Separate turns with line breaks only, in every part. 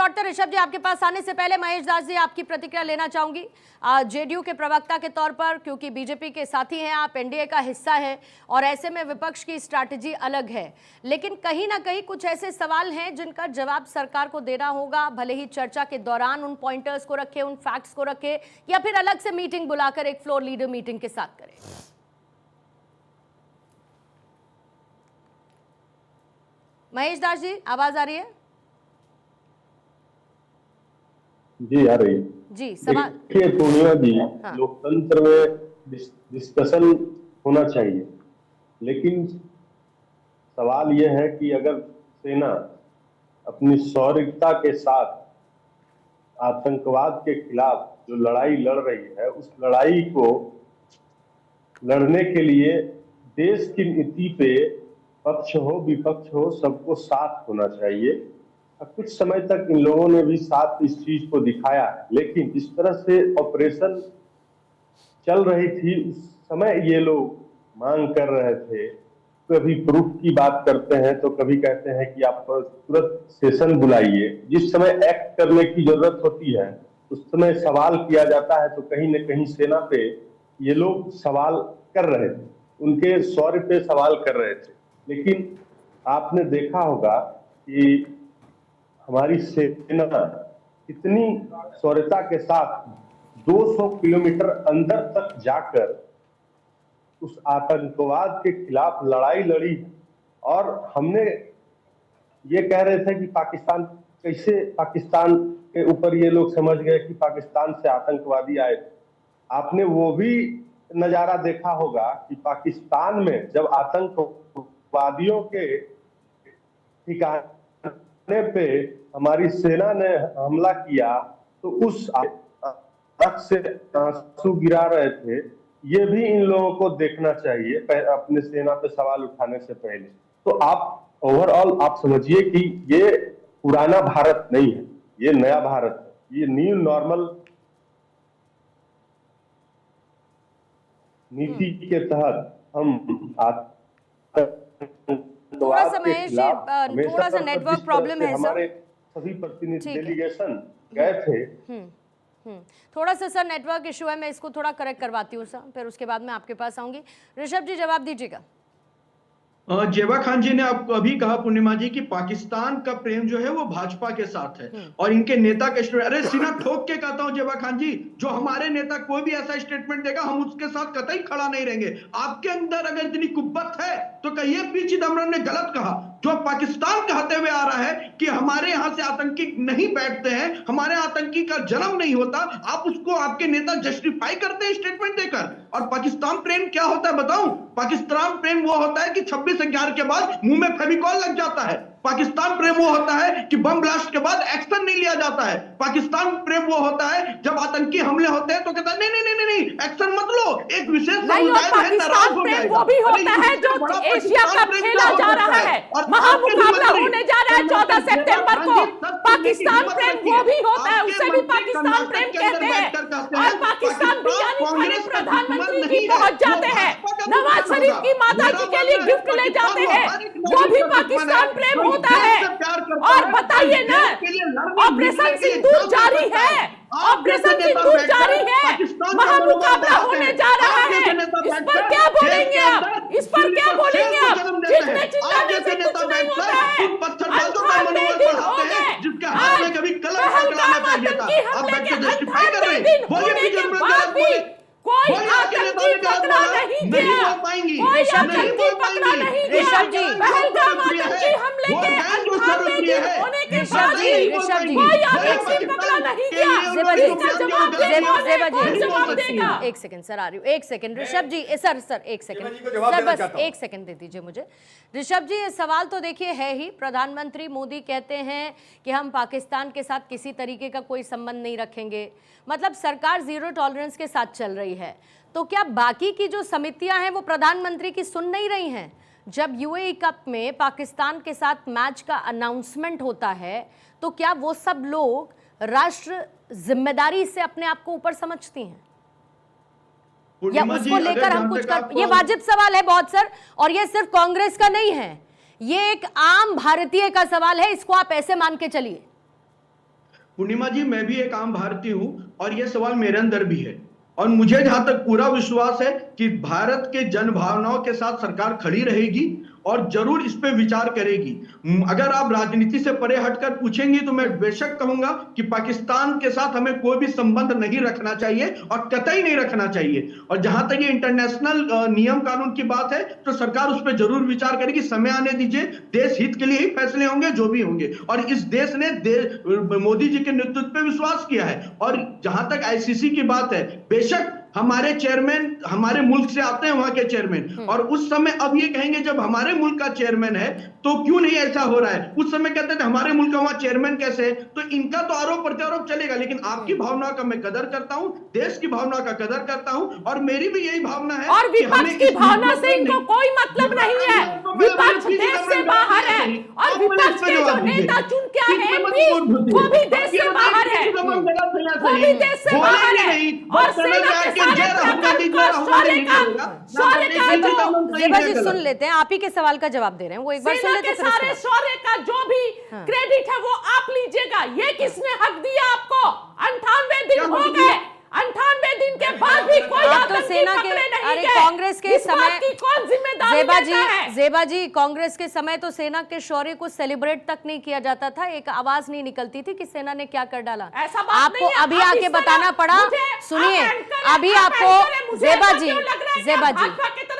लौटते ऋषभ जी आपके पास आने से पहले महेश दास जी आपकी प्रतिक्रिया लेना चाहूंगी जेडीयू के प्रवक्ता के तौर पर, क्योंकि बीजेपी के साथी हैं आप, एनडीए का हिस्सा है और ऐसे में विपक्ष की स्ट्रैटेजी अलग है, लेकिन कहीं ना कहीं कुछ ऐसे सवाल हैं जिनका जवाब सरकार को देना होगा, भले ही चर्चा के दौरान उन पॉइंटर्स को रखे, उन फैक्ट्स को रखे, या फिर अलग से मीटिंग बुलाकर एक फ्लोर लीडर मीटिंग के साथ करें। महेश दास जी आवाज आ रही है?
जी आ रही है
जी। सवाल
देखिए पूर्णिमा जी, लोकतंत्र में डिस्कशन होना चाहिए, लेकिन सवाल यह है कि अगर सेना अपनी शौर्यता के साथ आतंकवाद के खिलाफ जो लड़ाई लड़ रही है, उस लड़ाई को लड़ने के लिए देश की नीति पे पक्ष हो विपक्ष हो सबको साथ होना चाहिए। कुछ समय तक इन लोगों ने भी साथ इस चीज को दिखाया है, लेकिन जिस तरह से ऑपरेशन चल रही थी उस समय ये लोग मांग कर रहे थे, कभी प्रूफ की बात करते हैं तो कभी कहते हैं कि आप तुरंत सेशन बुलाइए। जिस समय एक्ट करने की जरूरत होती है उस समय सवाल किया जाता है, तो कहीं न कहीं सेना पे ये लोग सवाल कर रहे थे, उनके शौर्य पे सवाल कर रहे थे। लेकिन आपने देखा होगा कि हमारी सेना इतनी शौर्यता के साथ 200 किलोमीटर अंदर तक जाकर उस आतंकवाद के खिलाफ लड़ाई लड़ी, और हमने ये कह रहे थे कि पाकिस्तान के ऊपर ये लोग समझ गए कि पाकिस्तान से आतंकवादी आए थे। आपने वो भी नजारा देखा होगा कि पाकिस्तान में जब आतंकवादियों के ठिकाने पे हमारी सेना ने हमला किया तो उस आंख से आंसू गिरा रहे थे। ये भी इन लोगों को देखना चाहिए अपने सेना पे सवाल उठाने से पहले। तो आप ओवरऑल आप समझिए कि ये पुराना भारत नहीं है, ये नया भारत है, ये न्यू नॉर्मल नीति के तहत हम
थोड़ा सा नेटवर्क प्रॉब्लम है सर,
हमारे सभी प्रतिनिधि डेलीगेशन गए थे।
थोड़ा सा सर नेटवर्क इशू है, मैं इसको थोड़ा करेक्ट करवाती हूँ सर, फिर उसके बाद मैं आपके पास आऊंगी। ऋषभ जी जवाब दीजिएगा।
जेबा खान जी ने आपको अभी कहा पूर्णिमा जी कि पाकिस्तान का प्रेम जो है वो भाजपा के साथ है और इनके नेता के अरे सीना ठोक के कहता हूं जेबा खान जी, जो हमारे नेता कोई भी ऐसा स्टेटमेंट देगा हम उसके साथ कतई खड़ा नहीं रहेंगे। आपके अंदर अगर इतनी कुब्बत है तो कहिए पी चिदम्बरम ने गलत कहा। जो पाकिस्तान कहते हुए आ रहा है कि हमारे यहां से आतंकी नहीं बैठते हैं, हमारे आतंकी का जन्म नहीं होता, आप उसको आपके नेता जस्टिफाई करते हैं स्टेटमेंट देकर। और पाकिस्तान प्रेम क्या होता है बताऊं? पाकिस्तान प्रेम वो होता है कि 26/11 के बाद मुंह में फेविकॉल लग जाता है। पाकिस्तान प्रेम वो होता है कि बम ब्लास्ट के बाद एक्शन नहीं लिया जाता है। पाकिस्तान प्रेम वो होता है जब आतंकी हमले होते हैं तो कहता है नहीं एक्शन मत लो, एक विशेष
समुदाय नाराज हो जाएगा। वो भी होता है जो एशिया कप खेला जा रहा है, महामुकाबला होने जा रहा है 14 सितंबर को। पाकिस्तान प्रेम वो भी होता है, उसे भी पाकिस्तान प्रेम कहते हैं। और पाकिस्तान बिरयानी खाने प्रधानमंत्री भी पहुंच जाते हैं, नवाज शरीफ की माता जी के लिए गिफ्ट ले जाते हैं, वो भी पाकिस्तान प्रेम होता है। और बताइए ना, ऑपरेशन सिंदूर जारी है, ऑपरेशन सिंदूर जारी है, महामुकाबला होने जा रहा है। इस पर क्या बोलेंगे आप? इस पर क्या बोलेंगे आप? जितने चिल्लाने से कुछ नहीं होता है।
जिसके हाथ में कभी कलम पकड़ाना चाहिए था, आप बैठ के जस्टिफाई कर रहे हैं। बोलिए
कोई आतंकी पकड़ा नहीं गया, कोई आतंकी पकड़ा नहीं गया। ऋषभ जी पहलगाम आतंकी हमले के 98 दिन होने के बाद भी कोई आतंकी पकड़ा नहीं गया। जवाब देगा। एक सेकंड सर, आ रही हूँ, एक सेकंड ऋषभ जी, सर एक सेकंड सर, बस एक सेकंड दे दीजिए मुझे। ऋषभ जी ये सवाल तो देखिए है ही, प्रधानमंत्री मोदी कहते हैं कि हम पाकिस्तान के साथ किसी तरीके का कोई संबंध नहीं रखेंगे, मतलब सरकार जीरो टॉलरेंस के साथ चल रही है। तो क्या बाकी की जो समितियां हैं वो प्रधानमंत्री की सुन नहीं रही हैं? जब यूएई कप में पाकिस्तान के साथ मैच का अनाउंसमेंट होता है तो क्या वो सब लोग राष्ट्र जिम्मेदारी से अपने आप को ऊपर समझती हैं, या उसको लेकर हम कुछ कर? ये वाजिब सवाल है बहुत सर, और ये सिर्फ कांग्रेस का नहीं है, ये एक आम भारतीय का सवाल है, इसको आप ऐसे मान के चलिए।
पूर्णिमा जी, मैं भी एक आम भारतीय हूं और यह सवाल मेरे अंदर भी है, और मुझे जहां तक पूरा विश्वास है कि भारत के जन भावनाओं के साथ सरकार खड़ी रहेगी और जरूर इस पे विचार करेगी। अगर आप राजनीति से परे हटकर पूछेंगी तो मैं बेशक कहूंगा कि पाकिस्तान के साथ हमें कोई भी संबंध नहीं रखना चाहिए और कतई नहीं रखना चाहिए। और जहां तक ये इंटरनेशनल नियम कानून की बात है तो सरकार उस पर जरूर विचार करेगी। समय आने दीजिए, देश हित के लिए ही फैसले होंगे जो भी होंगे, और इस देश ने मोदी जी के नेतृत्व पे विश्वास किया है। और जहां तक आईसीसी की बात है, बेशक हमारे चेयरमैन हमारे मुल्क से आते हैं, वहां के चेयरमैन, और उस समय अब ये कहेंगे जब हमारे मुल्क का चेयरमैन है तो क्यों नहीं ऐसा हो रहा है। उस समय कहते थे हमारे मुल्क का वहां चेयरमैन कैसे है। तो इनका तो आरोप प्रत्यारोप चलेगा, लेकिन आपकी भावना का मैं कदर करता हूं, देश की भावना का कदर करता हूं, और मेरी भी यही भावना है।
और विपक्ष की भावना से इनको कोई मतलब नहीं है। विपक्ष देश से बाहर है और विपक्ष के जो नेता चुन के आए हैं वो भी देश से बाहर है, वो भी देश से बाहर है। और सेना के
जेबा जी सुन लेते हैं, आप ही के सवाल का जवाब दे रहे हैं, वो एक बार सुन लेते हैं।
सारे शौर्य का जो भी क्रेडिट है वो आप लीजिएगा। ये किसने हक दिया आपको? 98 दिन हो गए, 98 दिन के बाद भी कोई आतंकी पकड़े नहीं गए।
कांग्रेस के समय
की कौन जिम्मेदारी लेता है?
जेबा जी, कांग्रेस के समय तो सेना के शौर्य को सेलिब्रेट तक नहीं किया जाता था, एक आवाज नहीं निकलती थी कि सेना ने क्या कर डाला।
ऐसा बात
आपको
नहीं है,
अभी आके बताना पड़ा। सुनिए, अभी आपको जेबा जी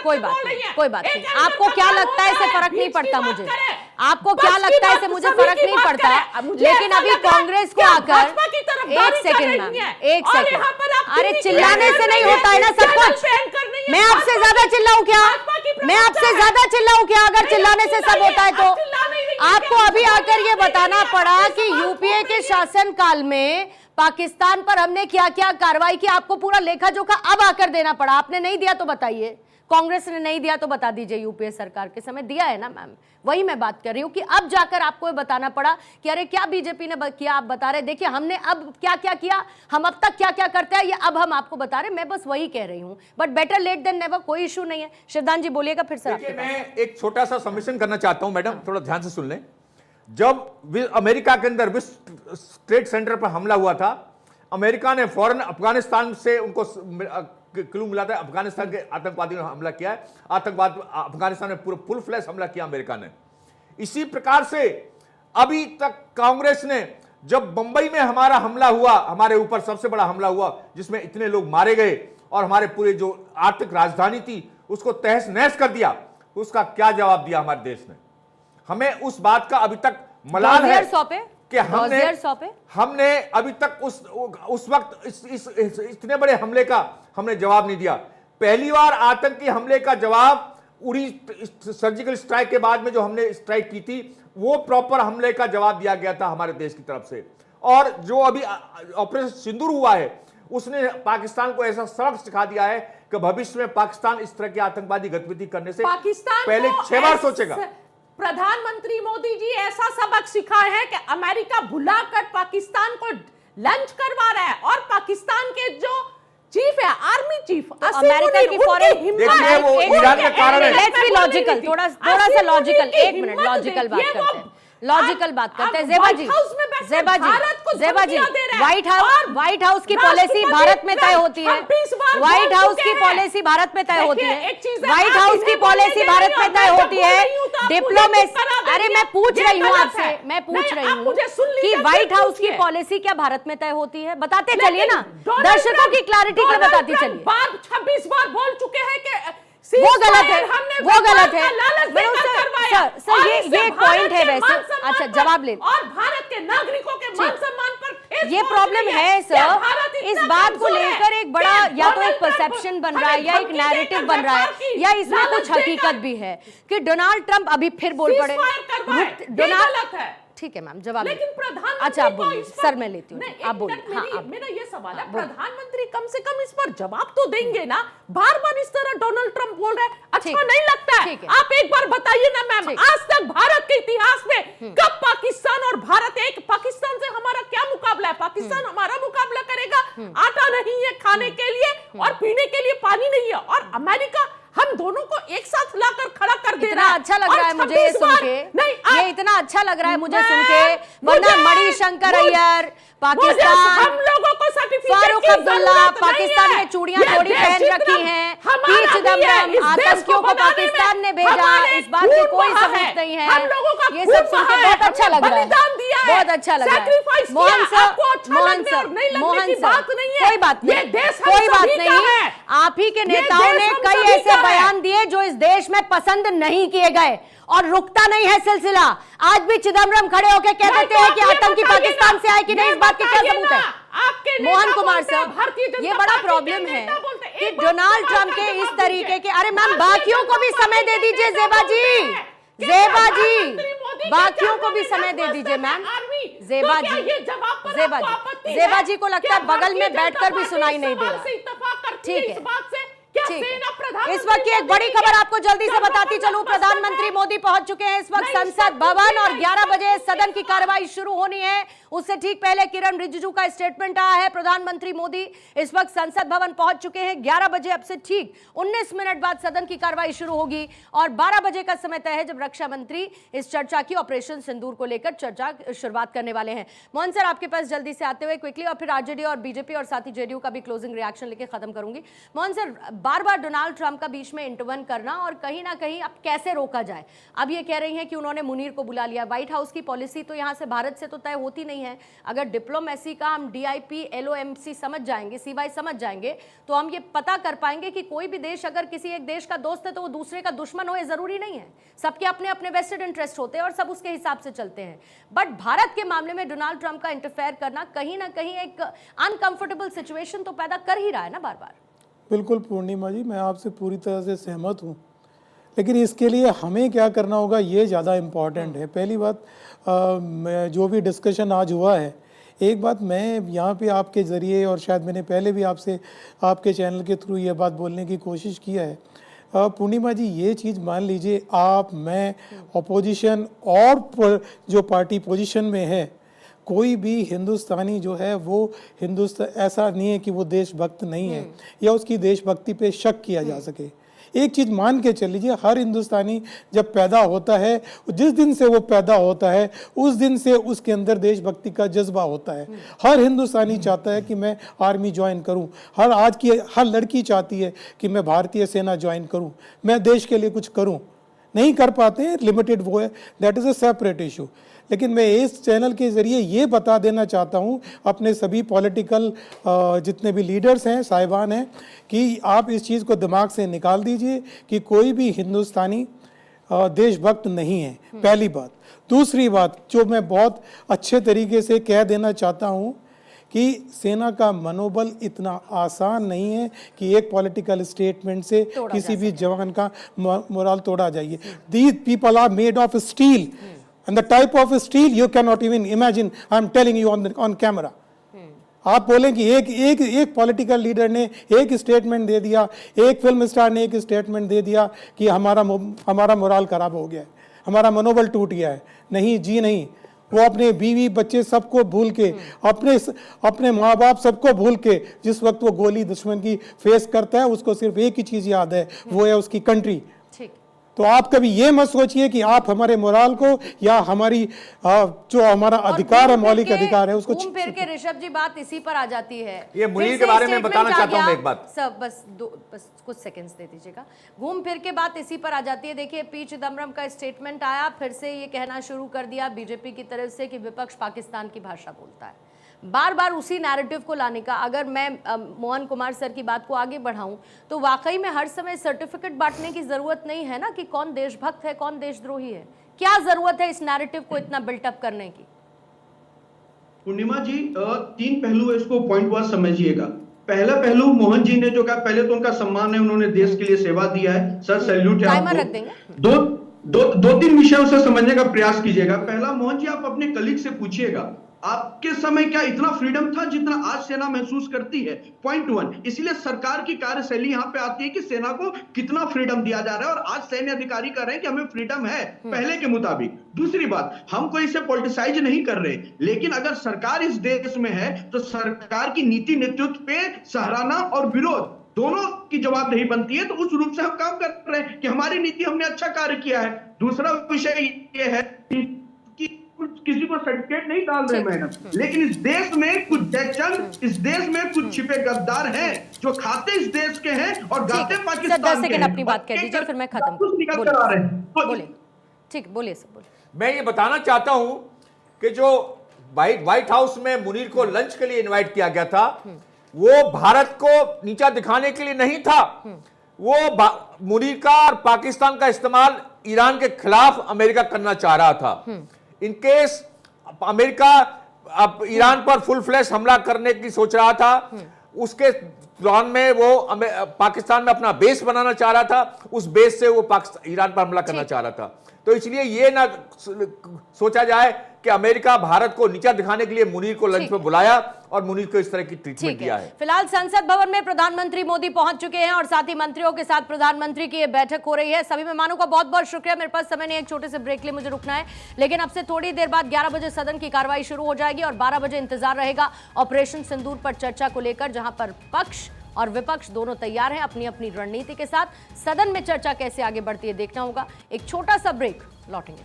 कोई बात नहीं, आपको क्या लगता है इससे फर्क नहीं पड़ता मुझे, आपको क्या लगता है इससे मुझे फर्क नहीं पड़ता, लेकिन अभी कांग्रेस को आकर एक सेकंड मैम, एक सेकंड, अरे चिल्लाने से नहीं होता है ना सब कुछ। मैं आपसे ज्यादा चिल्लाऊं क्या? मैं आपसे ज्यादा चिल्लाऊं क्या? अगर चिल्लाने से सब होता है तो आपको अभी आकर ये बताना पड़ा कि यूपीए के शासन काल में पाकिस्तान पर हमने क्या क्या कार्रवाई की, आपको पूरा लेखा जोखा अब आकर देना पड़ा। आपने नहीं दिया तो बताइए, कांग्रेस ने नहीं दिया तो बता दीजिए, यूपीए सरकार के समय दिया है ना मैम, वही मैं बात कर रही हूं कि अब जाकर आपको बताना पड़ा कि अरे क्या बीजेपी ने किया, आप बता रहे, देखिए हमने अब क्या क्या किया, हम अब तक क्या क्या करते हैं, ये अब हम आपको बता रहे, मैं बस वही कह रही हूं। But better late than never, कोई इशू नहीं है। शिवदान जी बोलिएगा फिर से।
मैं एक छोटा सा सबमिशन करना चाहता हूं मैडम, थोड़ा ध्यान से सुन लें। जब अमेरिका के अंदर विश्व ट्रेड सेंटर पर हमला हुआ था, अमेरिका ने फौरन अफगानिस्तान से उनको क्लू मिला था, अफगानिस्तान के आतंकवादियों ने हमला किया है, आतंकवाद अफगानिस्तान में पूरा फुल फ्लैश हमला किया अमेरिका ने। इसी प्रकार से अभी तक कांग्रेस ने, जब बंबई में हमारा हमला हुआ, हमारे ऊपर सबसे बड़ा हमला हुआ जिसमें इतने लोग मारे गए और हमारे पूरे जो आर्थिक राजधानी थी उसको तहस नहस कर दिया, उसका क्या जवाब दिया हमारे देश ने? हमें उस बात का अभी तक मलाल है कि हमने अभी तक उस वक्त इतने बड़े हमले का हमने जवाब नहीं दिया। पहली बार आतंकी हमले का जवाब उड़ी सर्जिकल स्ट्राइक के बाद में जो हमने स्ट्राइक की थी, वो प्रॉपर हमले का जवाब दिया गया था हमारे देश की तरफ से। और जो अभी ऑपरेशन सिंदूर हुआ है, उसने पाकिस्तान को ऐसा सबक सिखा दिया है कि भविष्य में पाकिस्तान इस तरह की आतंकवादी गतिविधि करने से पहले 6 बार सोचेगा।
प्रधानमंत्री मोदी जी ऐसा सबक सिखाए हैं कि अमेरिका बुलाकर पाकिस्तान को लंच करवा रहा है, और पाकिस्तान के जो चीफ है, आर्मी चीफ,
अमेरिका की फॉरेन
देखिए वो ईरान के कारण है।
लेट्स बी लॉजिकल, थोड़ा सा लॉजिकल, एक मिनट लॉजिकल बात करते हैं, लॉजिकल बात करते हैं। जेबा जी व्हाइट हाउस की पॉलिसी भारत में तय होती है, व्हाइट हाउस की पॉलिसी भारत में तय होती है, व्हाइट हाउस की पॉलिसी भारत में तय होती है। डिप्लोमेसी, अरे मैं पूछ रही हूँ आपसे, मैं पूछ रही हूँ कि व्हाइट हाउस की पॉलिसी क्या भारत में तय होती है? बताते चलिए ना, दर्शकों की क्लैरिटी के लिए बताती चलिए।
26 बार बोल चुके हैं कि
वो गलत है, वो गलत है सर, ये एक पॉइंट है वैसे। अच्छा जवाब ले,
और भारत के नागरिकों के मान सम्मान पर
ये प्रॉब्लम है सर। इस बात को लेकर एक बड़ा या तो एक परसेप्शन बन रहा है या एक नैरेटिव बन रहा है, या इसमें कुछ हकीकत भी है कि डोनाल्ड ट्रंप अभी फिर बोल पड़े।
डोनाल्ड,
ठीक है मैम, जवाब।
लेकिन प्रधानमंत्री,
अच्छा आप बोलिए सर, मैं लेती हूँ, आप बोलिए। हाँ,
मेरा ये सवाल है, प्रधानमंत्री कम से कम इस पर जवाब तो देंगे ना। बार बार इस तरह डोनाल्ड ट्रंप बोल रहे हैं, अच्छा नहीं लगता है? आप एक बार बताइए ना मैम, आज तक भारत के इतिहास में कब पाकिस्तान और भारत एक, पाकिस्तान से हमारा क्या मुकाबला है? पाकिस्तान हमारा मुकाबला करेगा, आटा नहीं है खाने के लिए और पीने के लिए पानी नहीं है, और अमेरिका हम दोनों को एक साथ लाकर खड़ा कर दे रहा है।
अच्छा लग रहा है मुझे ये सुन के, ये इतना अच्छा लग रहा है मुझे सुन के, वरना मणिशंकर अय्यर पाकिस्तान,
हम लोगों को सर्टिफिकेट
फारूक अब्दुल्ला पाकिस्तान में चूड़ियां थोड़ी पहन रखी हैं, पी चिदम्बरम आतंकियों को पाकिस्तान ने भेजा, इस बात के कोई सबूत नहीं है। ये सब सुन के बहुत अच्छा लग रहा है, बहुत अच्छा लग रहा है। Mohan sir, Mohan sir, Mohan sir, कोई बात नहीं, कोई बात नहीं। आप ही के नेताओं ने कई ऐसे बयान दिए जो इस देश में पसंद नहीं किए गए और रुकता नहीं है सिलसिला। आज भी चिदम्बरम खड़े होकर कह देते हैं कि आतंकी पाकिस्तान से आए कि नहीं, इस बात की क्या सबूत है? मोहन कुमार साहब, ये बड़ा प्रॉब्लम है कि डोनाल्ड ट्रंप के इस तरीके के, अरे मैम बाकियों को भी समय दे दीजिए ज़ेबा जी, ज़ेबा जी बाकियों को भी समय दे दीजिए मैम। ज़ेबा जी, ज़ेबा जी, ज़ेबा जी को लगता है बगल में बैठकर भी सुनाई नहीं दे रहा। ठीक है, ठीक है। इस वक्त की एक बड़ी खबर आपको जल्दी से बताती चलूं, प्रधानमंत्री मोदी पहुंच चुके हैं इस वक्त संसद भवन और 11 बजे सदन की कार्रवाई शुरू होनी है। उससे ठीक पहले किरण रिजिजू का स्टेटमेंट आया है। प्रधानमंत्री मोदी इस वक्त संसद भवन पहुंच चुके हैं। 11 बजे अब से ठीक 19 मिनट बाद सदन की कार्रवाई शुरू होगी और 12 बजे का समय तय है जब रक्षा मंत्री इस चर्चा की ऑपरेशन सिंदूर को लेकर चर्चा शुरुआत करने वाले हैं। मोहन सर, आपके पास जल्दी से आते हुए क्विकली, और फिर आरजेडी और बीजेपी और साथ ही जेडीयू का भी क्लोजिंग रिएक्शन लेके खत्म करूंगी। मोहन सर, बार बार डोनाल्ड ट्रंप का बीच में इंटरवन करना और कहीं ना कहीं अब कैसे रोका जाए? अब ये कह रही हैं कि उन्होंने मुनीर को बुला लिया। व्हाइट हाउस की पॉलिसी तो यहां से भारत से तो तय होती नहीं है। अगर डिप्लोमेसी का हम DIP LOMC समझ जाएंगे, CY समझ जाएंगे, तो हम ये पता कर पाएंगे कि कोई भी देश अगर किसी एक देश का दोस्त है तो वो दूसरे का दुश्मन हो, जरूरी नहीं है। सबके अपने अपने वेस्टेड इंटरेस्ट होते हैं और सब उसके हिसाब से चलते हैं। बट भारत के मामले में डोनाल्ड ट्रंप का इंटरफेयर करना कहीं ना कहीं एक अनकंफर्टेबल सिचुएशन तो पैदा कर ही रहा है ना बार बार।
बिल्कुल पूर्णिमा जी, मैं आपसे पूरी तरह से सहमत हूँ, लेकिन इसके लिए हमें क्या करना होगा ये ज़्यादा इम्पॉर्टेंट है। पहली बात, जो भी डिस्कशन आज हुआ है, एक बात मैं यहाँ पे आपके ज़रिए और शायद मैंने पहले भी आपसे आपके चैनल के थ्रू ये बात बोलने की कोशिश किया है। पूर्णिमा जी, ये चीज़ मान लीजिए आप, मैं, अपोजिशन और जो पार्टी पोजीशन में है, कोई भी हिंदुस्तानी जो है वो हिंदुस्तान, ऐसा नहीं है कि वो देशभक्त नहीं है या उसकी देशभक्ति पे शक किया जा सके। एक चीज़ मान के चल लीजिए, हर हिंदुस्तानी जब पैदा होता है, जिस दिन से वो पैदा होता है उस दिन से उसके अंदर देशभक्ति का जज्बा होता है। हर हिंदुस्तानी चाहता है कि मैं आर्मी ज्वाइन करूं, आज की हर लड़की चाहती है कि मैं भारतीय सेना ज्वाइन करूं, मैं देश के लिए कुछ करूं। नहीं कर पाते हैं, लिमिटेड वो है, that is a separate issue. लेकिन मैं इस चैनल के ज़रिए ये बता देना चाहता हूँ अपने सभी पॉलिटिकल जितने भी लीडर्स हैं, साहिबान हैं, कि आप इस चीज़ को दिमाग से निकाल दीजिए कि कोई भी हिंदुस्तानी देशभक्त नहीं है, पहली बात। दूसरी बात जो मैं बहुत अच्छे तरीके से कह देना चाहता हूँ कि सेना का मनोबल इतना आसान नहीं है कि एक पॉलिटिकल स्टेटमेंट से किसी भी जवान का मोरल तोड़ा जाइए। These people are made of steel. And the type of steel you cannot even imagine. I'm telling you on camera. आप बोलें कि एक पॉलिटिकल लीडर ने एक स्टेटमेंट दे दिया, एक फिल्म स्टार ने एक स्टेटमेंट दे दिया कि हमारा मोरल खराब हो गया है, हमारा मनोबल टूट गया है। नहीं जी नहीं, वो अपने बीवी बच्चे सबको भूल के, अपने माँ बाप सबको भूल के, जिस वक्त वो गोली दुश्मन की फेस करता है, उसको सिर्फ एक ही चीज़ याद है, वो है उसकी कंट्री। तो आप कभी ये मत सोचिए कि आप हमारे मोराल को या हमारी जो हमारा अधिकार है, मौलिक अधिकार है, उसको
घूम फिर के ऋषभ जी बात इसी पर आ जाती है।
ये मुनीर के बारे में बताना चाहता हूं मैं एक बात,
सब बस कुछ सेकंड्स दे दीजिएगा। घूम फिर के बात इसी पर आ जाती है। देखिए, पी चिदम्बरम का स्टेटमेंट आया, फिर से ये कहना शुरू कर दिया बीजेपी की तरफ से कि विपक्ष पाकिस्तान की भाषा बोलता है। बार बार उसी नैरेटिव को लाने का, अगर मैं मोहन कुमार सर की बात को आगे बढ़ाऊं तो वाकई में हर समय सर्टिफिकेट बांटने की जरूरत नहीं है ना कि कौन देशभक्त है कौन देशद्रोही है। क्या जरूरत है इस नैरेटिव को इतना बिल्टअप करने की?
पूर्णिमा जी, 3 पहलू है, इसको पॉइंट वाइज समझिएगा। पहला पहलू, मोहन जी ने जो कहा, पहले तो उनका सम्मान है, उन्होंने देश के लिए सेवा दिया है, सर सैल्यूट है आपको।
रख देंगे।
दो तीन विषयों से समझने का प्रयास कीजिएगा। पहला, मोहन जी आप अपने कलीग से पूछिएगा आपके समय क्या इतना फ्रीडम था जितना आज सेना महसूस करती है? पॉइंट 1। इसलिए सरकार की कार्यशैली यहां पे आती है कि सेना को कितना फ्रीडम दिया जा रहा है, और आज सैन्य अधिकारी कह रहे हैं कि हमें फ्रीडम है पहले के मुताबिक। दूसरी बात, हम कोई इसे पॉलिटिसाइज नहीं कर रहे, लेकिन अगर सरकार इस देश में है तो सरकार की नीति नेतृत्व पे सराहना और विरोध दोनों की जवाबदेही बनती है। तो उस रूप से हम काम कर रहे हैं कि हमारी नीति, हमने अच्छा कार्य किया है। दूसरा विषय यह है किसी को सर्टिफिकेट नहीं डाल रहे मैडम, लेकिन इस देश में कुछ बेचैन, इस देश में कुछ छिपे गद्दार हैं जो खाते इस देश के हैं और गाते पाकिस्तान के हैं।
10 सेकंड अपनी बात कह दीजिए, फिर मैं खत्म बोलिए। ठीक, बोलिए सर, बोलिए।
मैं ये बताना चाहता हूं कि जो व्हाइट हाउस में मुनीर को लंच के लिए इनवाइट किया गया था, वो भारत को नीचा दिखाने के लिए नहीं था। वो मुनीर का और पाकिस्तान का इस्तेमाल ईरान के खिलाफ अमेरिका करना चाह रहा था। इन केस अमेरिका अब ईरान पर फुल फ्लैश हमला करने की सोच रहा था, उसके दौरान में वो पाकिस्तान में अपना बेस बनाना चाह रहा था, उस बेस से वो ईरान पर हमला करना चाह रहा था। तो इसलिए ये ना सोचा जाए कि अमेरिका भारत को नीचा दिखाने के लिए मुनीर को लंच में बुलाया और मुनीर को इस तरह की ट्रीटमेंट दिया है।
फिलहाल संसद भवन में प्रधानमंत्री मोदी पहुंच चुके हैं और साथ ही मंत्रियों के साथ प्रधानमंत्री की ये बैठक हो रही है। सभी मेहमानों का बहुत बहुत शुक्रिया। मेरे पास समय नहीं, एक छोटे से ब्रेक के लिए मुझे रुकना है, लेकिन अब से थोड़ी देर बाद 11 बजे सदन की कार्रवाई शुरू हो जाएगी और 12 बजे इंतजार रहेगा ऑपरेशन सिंदूर पर चर्चा को लेकर, जहां पर पक्ष और विपक्ष दोनों तैयार हैं अपनी अपनी रणनीति के साथ। सदन में चर्चा कैसे आगे बढ़ती है देखना होगा। एक छोटा सा ब्रेक, लौटेंगे।